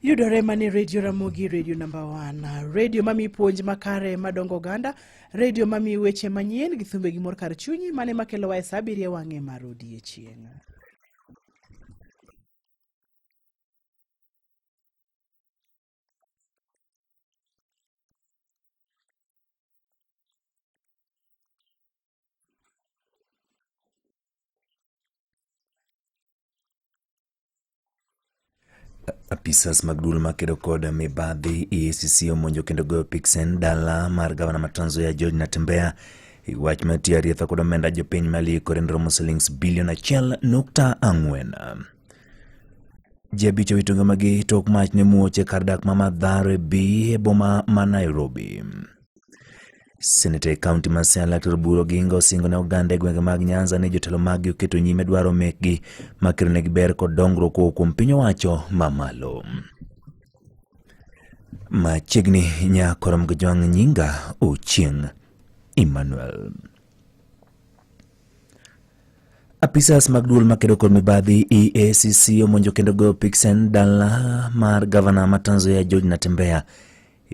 Yudore mani Radio Ramogi, Radio number 1. Radio mami puonj makare madongo ganda. Radio mami weche manyien gi thumbe gi mor kar chunyi mane makelo wa sabiri wange marodi e chieng'. Apisas magdul makedo koda mibadhi EACC omonjo kendo goyo piksen dala mar gavana ma Trans Nzoia George Natembeya wach matia rietho kod omenda jopiny mali korendro muslings bilion 1.4. Jabicho witunga magi tok mach ne muoche kardak mama Mathare B e boma ma Nairobi. Senate County Marcel Buro Gingo singo ne oganda gwenge mag Nyanza ne jotelo mag oketo nyime dwaro mekgi makiro ne giber kod dongruok kuom piny owacho mamalo. Machiegni nyakorom gojwang' nyinga Ochieng' Emmanuel. Apisas mag duol makedo kod mibadhi EACC omonjo kendo goyo piksen dala mar gavana ma Trans Nzoia George Natembeya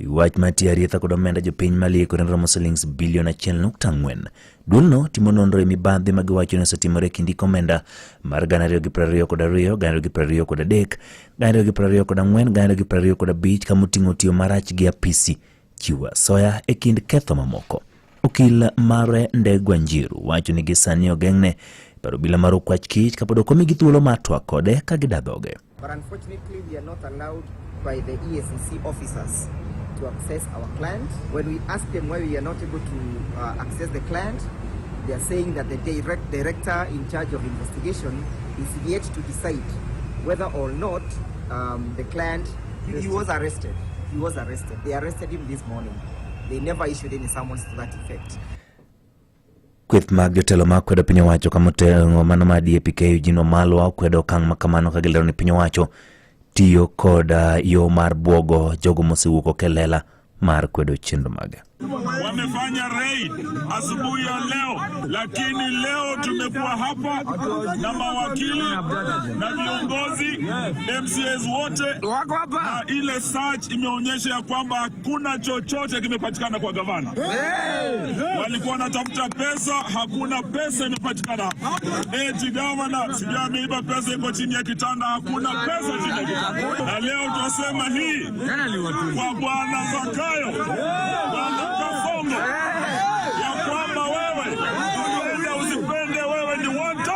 wach matia rietho kod omenda jopiny mali korendro muslings bilion 1.4. Duolno timo nonro e mibadhi magiwacho ne osetimore kindi komenda mar 2022 kod 2023 kod 3 2024 kod 2025 kamoting'o tiyo marach gi apisi chiwo asoya e kind ketho mamoko. Okil mare Ndegwa Njiru wacho ni gisani ogeng'ne paro bila mar okwach kich kapod okomigi thuolo mar twak kode ka gidadhoge. But unfortunately we are not allowed by the EACC officers to access our client. When we ask them why we are not able to access the client, they are saying that the director in charge of investigation is yet to decide whether or not the client, he was arrested. He was arrested. They arrested him this morning. They never issued any summons to that effect. Kweth mag jotelo makwedo piny owacho kamotelo mano ma DAP Eugene Wamalwa kwedo okang' makamano ka gilero ni piny owacho tiyo koda yo mar bwogo jogo mosewuok kelela mar kwedo chenro mage. Wamefanya raid asubuhi ya leo, lakini leo tumekuwa hapa na mawakili na viongozi MCAs wote na ile search imeonyesha ya kwamba hakuna chochote kimepatikana kwa gavana. Walikuwa wanatafuta pesa, hakuna pesa imepatikana. Eti gavana sijui ameiba pesa iko chini ya kitanda, hakuna pesa chini ya kitanda. Na leo tunasema hii kwa Bwana Zakayo Kafongo ya kwamba wewe usipende wewe ni wanto.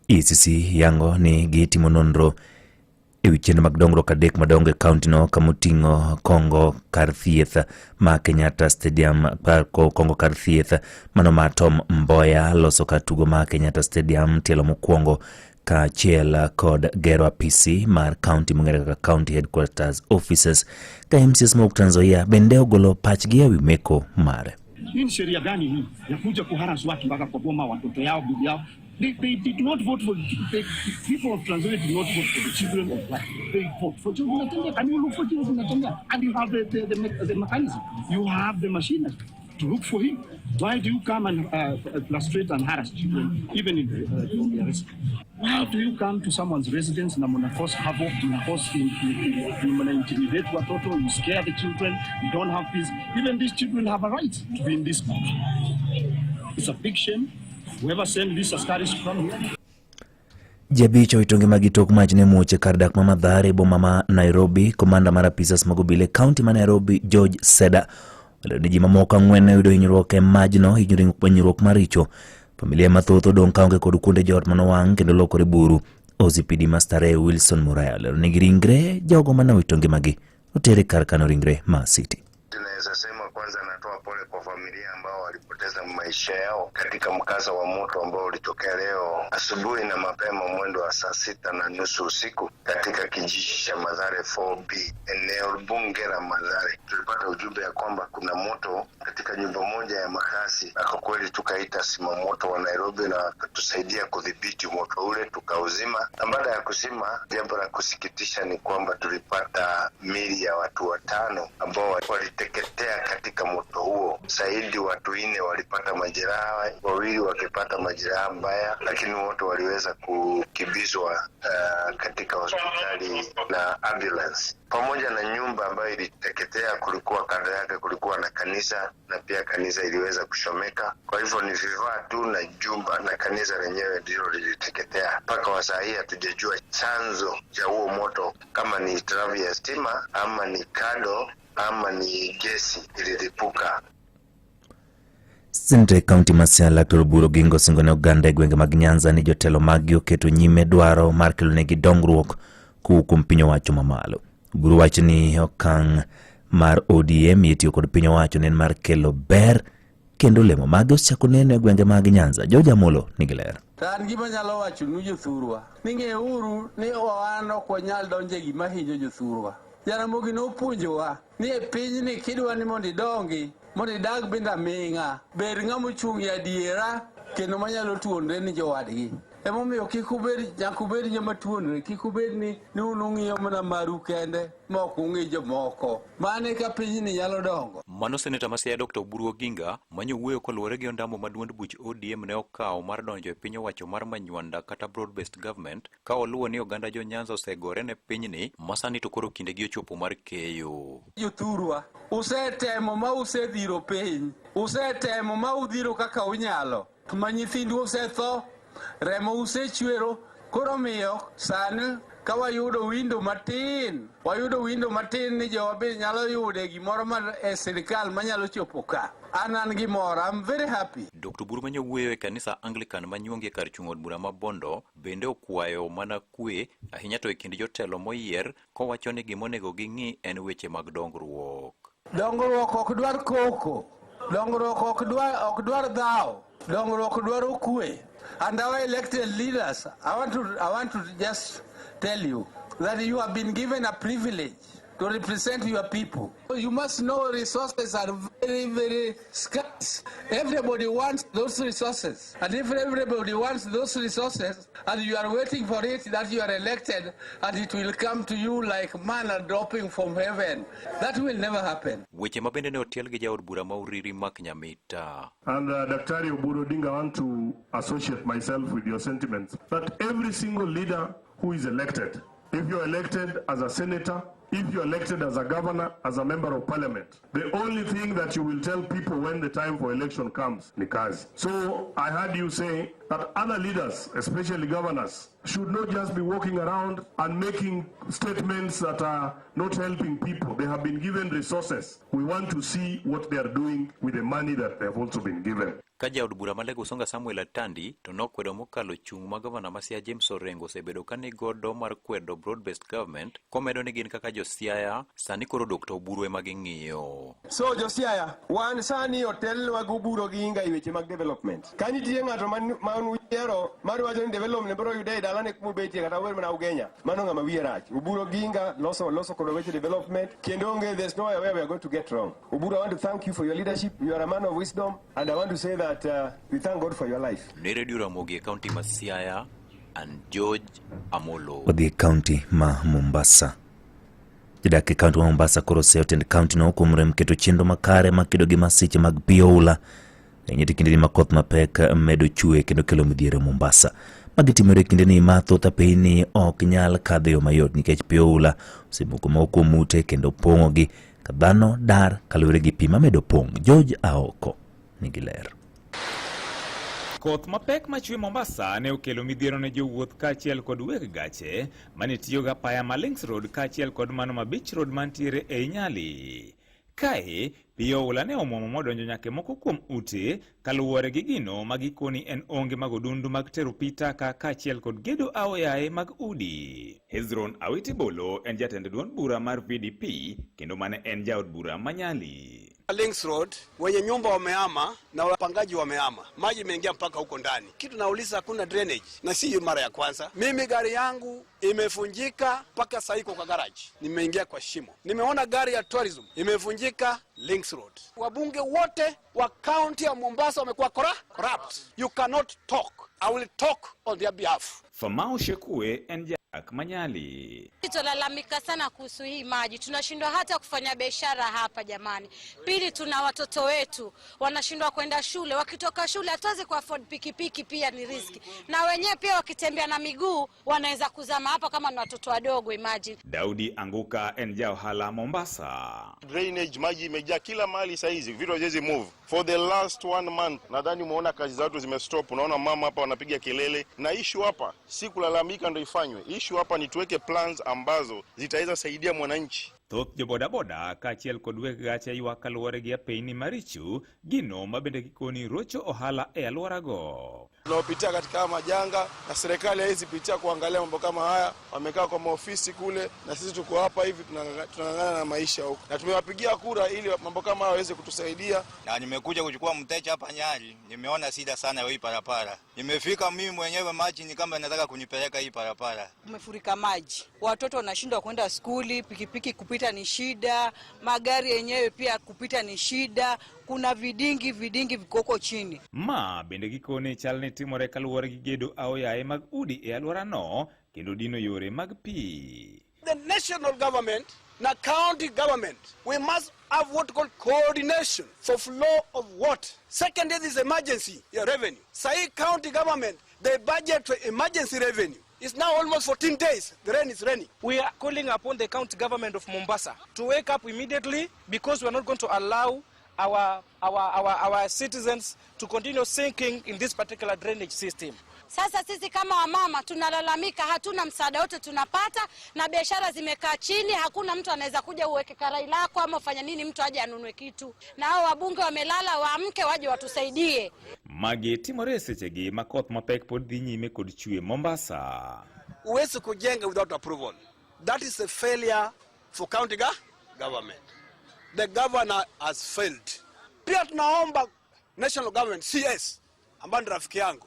EACC yango ni gitimo nonro e wichendo mag dongruok adek madongo e kaunti no kamoting'o Kongo kar thieth ma Kenyatta Stadium, Kongo kar thieth mano ma Tom Mboya loso kar tugo ma Kenyatta Stadium tielo mokwongo kaachiel kod gero apisi mar county mong'ere kaka county headquarters offices ka MCAs ma Trans Nzoia bende ogolo pachgi ewi meko mare. Hii ni sheria gani hii ya kuja kuharas watu mpaka kwa boma watoto yao bibi yao? They did not vote for the people of Trans Nzoia did not vote for the children of black. They vote for children. Can you look for children? And you have the mechanism. You have the machine to look for him. Why do you come and frustrate and harass children, even in the arrest? Why do you come to someone's residence and muna cause havoc, muna cause intimidate watoto, you scare the children, you don't have peace. Even these children have a right to be in this country. It's a big shame. Whoever sent these askaris from here. Jabicho itonge magitok mach ne muoche kardak mama Mathare boma ma Nairobi. Komanda mar apisas magobile county ma Nairobi George Seda wale ni jima moka 4 yudo hinyruok e majno, hinyruok maricho. Familia mathoth odong' kaonge kod kuonde jot manowang' kendo lokore buru. OCPD Mastare Wilson Muraya lero ni ringre jogo manowito ngimagi otere kar kano ringre ma City. Tunaweza sema kwanza natoa pole kwa familia ambao walipoteza maisha yao katika mkasa wa moto ambao ulitokea leo asubuhi na mapema mwendo wa saa 6:30 usiku katika kijiji cha Mathare 4B eneo bunge la Mathare. Tulipata ujumbe ya kwamba kuna moto katika nyumba moja ya makazi, na kwa kweli tukaita simamoto wa Nairobi na wakatusaidia kudhibiti moto ule tukauzima. Na baada ya kuzima, jambo la kusikitisha ni kwamba tulipata miili ya watu 5 ambao waliteketea katika moto huo. Zaidi watu 4 walipata majeraha, wawili wakipata majeraha mbaya, lakini wote waliweza kukimbizwa katika hospitali na ambulance. Pamoja na nyumba ambayo iliteketea, kulikuwa kando yake kulikuwa na kanisa, na pia kanisa iliweza kushomeka. Kwa hivyo ni vifaa tu na jumba na kanisa lenyewe ndilo liliteketea. Mpaka wa saa hii hatujajua chanzo cha huo moto, kama ni hitilafu ya stima ama ni kado ama ni gesi ililipuka. Sinte kaunti masiala Buro Gingo singone Uganda gwenge mag Nyanza ni jotelo mag oketo nyime dwaro mar kelo negi dongruok kuom piny owacho mamalo. Buro wacho ni okang' mar ODM yitiyo kod piny owacho nen mar kelo ber kendo lemo mag osechako neno e gwenge mag Nyanza. George Amolo nigi ler. Tan gima nyalo wacho nu jothurwa ni ng'euru ni wan ok wanyal donje gima hinyo jothurwa. Jaramogi nopuonjowa ni e pinyni kidwa ni mondo idongi, mondo idag bende aming'a, bed ng'ama ochung' e adiera kendo manyalo tuonre ni jowadgi. Emomiyo kik ubed nyaka ubed joma tuonre, kik ubed ni unung'iyo mana maru kende ma ok ung'i jomoko. Mane ka pinyni nyalo dongo. Mano seneta Masiaya Dr. Oburu Oginga manyo wuoyo koluwore gi ondamo maduond buch ODM ne okawo mar donjo e piny owacho mar manywanda kata broad based government, ka oluwo ni oganda jo Nyanza osegore ne pinyni masani to koro kindegi ochopo mar keyo. Jothurwa usetemo ma usedhiro piny, usetemo ma udhiro kaka unyalo, ma nyithindu osetho, remo usechwero, koro miyo sani ka wayudo window matin ni jowa be nyalo yude gimoro mar sirikal manyalo chopo ka. An gimoro, I'm very happy. Dr. Buru manyo wuoyo e kanisa Anglican manyuongi kar chung' od bura ma Bondo bende okwayo mana kwe ahinya to e kind jotelo moyier, kowacho ni gimonego ging'i en weche mag dongruok. Dongruok ok dwar koko, dongruok ok dwar dhao, dongruok dwaro kwe. And our elected leaders, I want to just tell you that you have been given a privilege to represent your people. You must know resources are very, very scarce. Everybody wants those resources. And if everybody wants those resources and you are waiting for it, that you are elected and it will come to you like manna dropping from heaven, that will never happen. Weche mabende ne otiel gi jaod bura ma Uriri Mak Nyamita. And Dr. Oburu Odinga, I want to associate myself with your sentiments that every single leader who is elected, if you're elected as a senator, if you're elected as a governor, as a member of parliament, the only thing that you will tell people when the time for election comes, ni kazi. So I heard you say that other leaders, especially governors, should not just be walking around and making statements that are not helping people. They have been given resources. We want to see what they are doing with the money that they have also been given. Ka jaod bura malego Songa Samuel Atandi to nokwedo mokalo chung' ma gavana Masiaya James Orengo osebedo ka ni godo mar kwedo broad based government, komedo ni gin kaka josiaya sani koro Dr. Oburu ema ging'iyo. So josiaya wan sani hotel mag Oburu Oginga e weche mag development. Ka nitie ng'ato man wiero mar wacho ni development bro yude e dalane kuma betie kata wer mana Ugenya, mano ng'ama wiye rach. Oburu Oginga loso kod weche development kendo onge, there's no way we are going to get wrong. Oburu, I want to thank you for your leadership. You are a man of wisdom and I want to say that we thank God for your life. Ne Radio Ramogi County Masiaya and George Amolo. Wadhi county ma Mombasa. Jidake county ma Mombasa koro Seotend county no kumre mketo chenro makare makido gi masiche mag pioula. Enyeti kinde ni makoth mapek medo chue kendo kelo midhiere Mombasa. Magitimore kinde ni mathoth apeyni ok nyal kadho yo mayot nikech pioula osemuko moko mute kendo pong'o gi kadhano dar kaluwore gi pi mamedo pong'. George Aoko nigi ler. Koth mapek machwe Mombasa ne okelo midhiero ne jowuoth kaachiel kod weg gache mane tiyo ga paya ma Links Road kaachiel kod mano ma Beach Road mantiere e Nyali. Kae pioula ne omuomo modonjo nyake moko kuom ute kaluwore gi gino magikoni en onge mag odundu mag tero pita kaachiel kod gedo aoyaye mag udi. Hezron Awiti Bolo en jatend duond bura mar VDP kendo mane en jaod bura ma Nyali. Links Road wenye nyumba wameama na wapangaji wameama, maji imeingia mpaka huko ndani. Kitu nauliza, hakuna drainage, na si mara ya kwanza. Mimi gari yangu imefunjika mpaka sasa iko kwa garage, nimeingia kwa shimo. Nimeona gari ya tourism imefunjika Links Road. Wabunge wote wa county ya Mombasa wamekuwa corrupt. You cannot talk. I will talk on their behalf. Famau Shekue en Manyali. Tunalalamika sana kuhusu hii maji. Tunashindwa hata kufanya biashara hapa jamani. Pili, tuna watoto wetu wanashindwa kwenda shule. Wakitoka shule hatuwezi ku afford pikipiki, pia ni riski. Na wenyewe pia wakitembea na miguu wanaweza kuzama hapa kama ni watoto wadogo, imagine. Daudi Anguka, Enjao Hala, Mombasa. Drainage, maji imejaa kila mahali saa hizi. Vitu haziwezi move. For the last 1 month, nadhani umeona kazi za watu zimestop. Unaona mama hapa wanapiga kelele. Na issue hapa si kulalamika ndio ifanywe. Issue hapa ni tuweke plans ambazo zitaweza saidia mwananchi. Thoth jo boda kachiel kod weg gache ywak kaluwore gi apeyni maricho gino mabende gikoni rocho ohala e alworago. Tunaopitia katika majanga na serikali haizi pitia kuangalia mambo kama haya. Wamekaa kwa maofisi kule na sisi tuko hapa hivi tunang'ang'ana na maisha huko. Na tumewapigia kura ili mambo kama haya waweze kutusaidia. Na nimekuja kuchukua mteja hapa Nyali. Nimeona shida sana hii parapara. Nimefika mimi mwenyewe maji ni kama nataka kunipeleka hii parapara. Umefurika maji. Watoto wanashindwa kwenda skuli, pikipiki kupita ni shida, magari yenyewe pia kupita ni shida, kuna vidingi vikoko chini. Ma bende gikone chalne timore kaluwore gi gedo aoyaye mag udi e alworano kendo dino yore mag pi. The national government na county government, we must have what called coordination for flow of water. Second is emergency revenue. Say county government, they budget for emergency revenue. It's now almost 14 days. The rain is raining. We are calling upon the county government of Mombasa to wake up immediately, because we are not going to allow our citizens to continue sinking in this particular drainage system. Sasa sisi kama wamama tunalalamika, hatuna msaada wote tunapata, na biashara zimekaa chini, hakuna mtu anaweza kuja uweke karai lako ama ufanya nini mtu aje anunue kitu. Na hao wabunge wamelala, waamke waje watusaidie. Magi timore sechegi makoth mapek pod dhi nyime kod chue Mombasa. Uwezi kujenga without approval. That is a failure for county government. The governor has failed. Pia tunaomba national government, CS, ambaye ni rafiki yangu.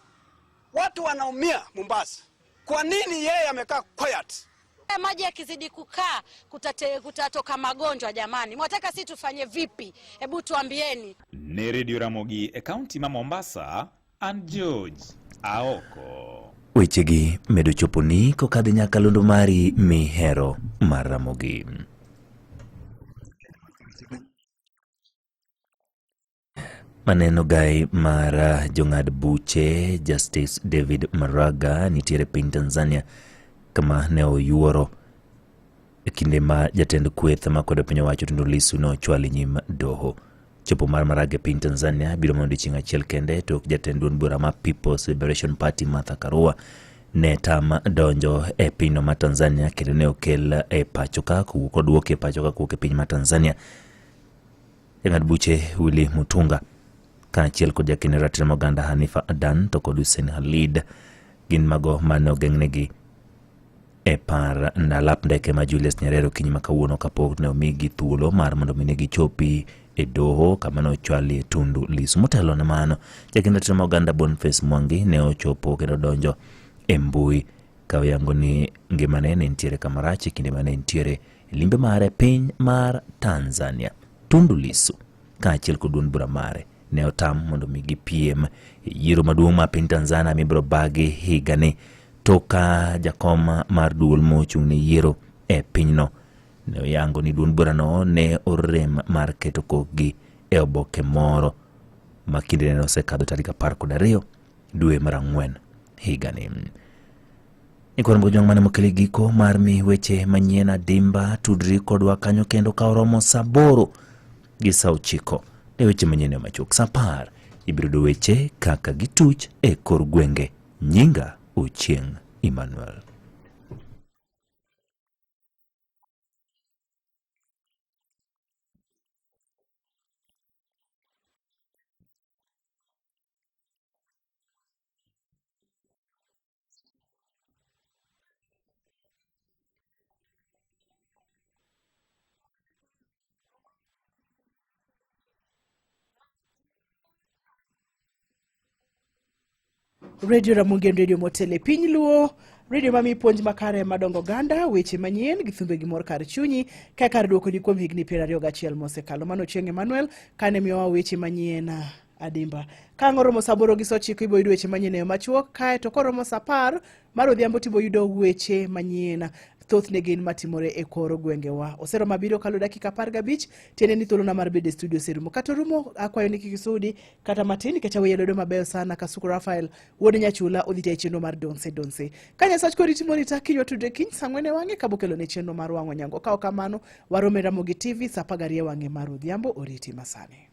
Watu wanaumia Mombasa. Kwa nini yeye amekaa quiet? Maji yakizidi kukaa kutatoka magonjwa jamani. Mwataka sisi tufanye vipi? Hebu tuambieni. Ne Radio Ramogi e county ma Mombasa, and George Aoko. Wechegi medo choponi kokadhi nyaka londo mari mihero mar Ramogi. Maneno gai mara jong'ad buche Justice David Maraga nitiere piny Tanzania kama ne oyuoro e kinde ma jatend kweth ma kod piny owacho Tundu Lissu no chwali nyim doho. Chopo mar Maraga piny Tanzania biro mondo chieng' achiel kende tok jatend duond bura ma People's Liberation Party Martha Karua ne tam donjo e piny no ma Tanzania kendo ne okel e pachoka kod wuok e pachoka kuok e piny ma Tanzania. Jang'ad buche Willy Mutunga kaachiel kod jakene ratiro moganda Hanifa Adan to kod Hussein Khalid gin mago mane ogeng'negi e par ndalap ndeke ma Julius Nyerere kiny ma kawuono kapok ne omigi thuolo mar mondo mine gichopi e doho kama ne ochwali Tundu Lissu. Motelo ne mano, jakene ratiro moganda Boniface Mwangi ne ochopo kendo donjo e mbui kayango ni ngimane ne ntiere kamarach kinde mane ntiere limbe mare piny mar Tanzania. Tundu Lissu kaachiel kod duond bura mare ne otam mondo migi piem yiero maduong' ma piny Tanzania mibro bagi higani toka jakoma mar duol mochung' ne yiero e pinyno ne oyango ni duond burano ne orem mar keto kokgi e oboke moro ma kinde ne osekadho tarik 12 dwe mar Ang'wen higani. Ikoro mbo jong' mane mokele giko mar mi weche manyien adimba tudri kodwa kanyo kendo ka oromo saa 8 gi saa 9 e weche manyien machok saa 10 ibiro weche kaka gituch e kor gwenge. Nyinga Ochieng' Emmanuel. Radio Ramogi, Radio Motele Piny Luo, Radio Mami Puonj Makare Madongo Ganda, weche manyien gi thumbe gi mor kar chunyi, kar duoko ni kuom higni 21 mosekalo. Mano Ochieng' Emmanuel kane miyowa weche manyien adimba. Kang romo saboro gi sochiko ibo yudo weche manyien machuok kae to koromo sapar mar odhiambo tibo yudo weche manyien thoth ne gin matimore e koro gwengewa. Osero mabiro kalo dakika 15 tiene ni thuolo na mar bede studio serumo kata rumo akwayo ni kikisudi kata matini kata weyelo do mabeyo sana Kasuku Rafael wuod nyachula odhite e chenro mar donse. Kanya sach kori timori takinyo tudre kiny sangwene wange kabokelo ne chenro mar wango nyango. Kao kamano waromera mogi TV sa 12 wange mar odhiambo oriti masane.